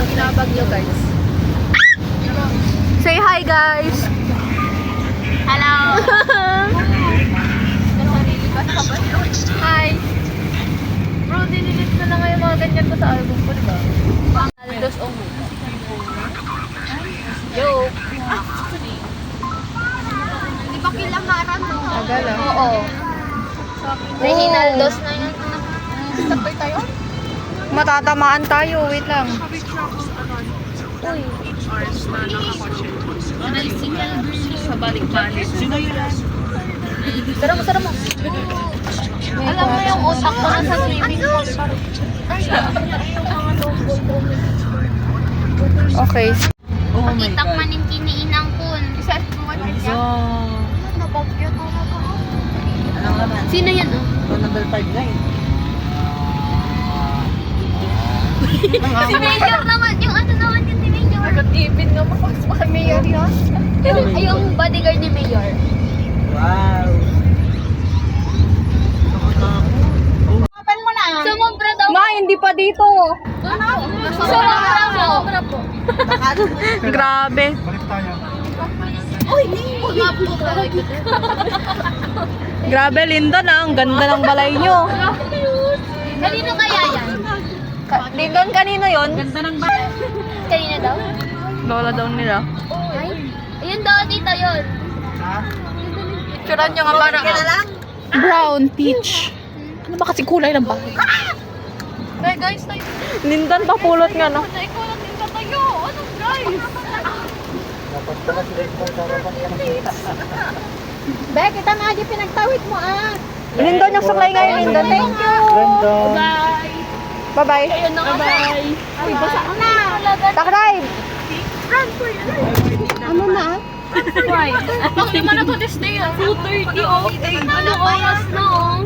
Binabagyo guys. Say hi guys! Hello! Hi! Bro, dinilit ko na nga yung mga ganyan ko sa album ko, diba? Aldos Omo. Joke! Di ba kilamaran mo? Tagal ah. Oo. Reginaldos na yun. Stopper tayo? Matatamaan tayo, wait lang. Uy. Sa balik-balik. Sarap mo, sarap mo. Alam mo yung utak ko na sa swimming pool. Okay. Pakita ko man yung kiniinang kun. Isa mo man niya. Nabagyo to na to. Sino yan? Number 5 na eh. Si Mayor naman. Yung ano naman yung si Mayor. Nag-ibin nga makasama kay Mayor yan. Ay, yung bodyguard ni Mayor. Wow. Sumobra daw. Ma, hindi pa dito. Sumobra po. Grabe. Uy, mapo ka. Grabe, Linda na. Ang ganda ng balay nyo. Kanino kaya yan? Lindon, kanino yon? Kanina daw? Lola daw nila. Ay, ayun daw, dito yun. Picturean nyo nga parang brown peach. Ano ba kasi kulay ng bahay? Hey guys, tayo. Lindon, papulot nga no. Ikaw lang din tayo. Ano guys? Bek, kita na aja pinagtawid mo ah. Lindon, yung suklay ngayon, Lindon. Thank you. Bye. Bye-bye. Ayun na nga. Bye. Ay, basa ko na. Takray! Ano na? Why? Bakit naman ako this day? 2:30 oh. Ano oras na oh?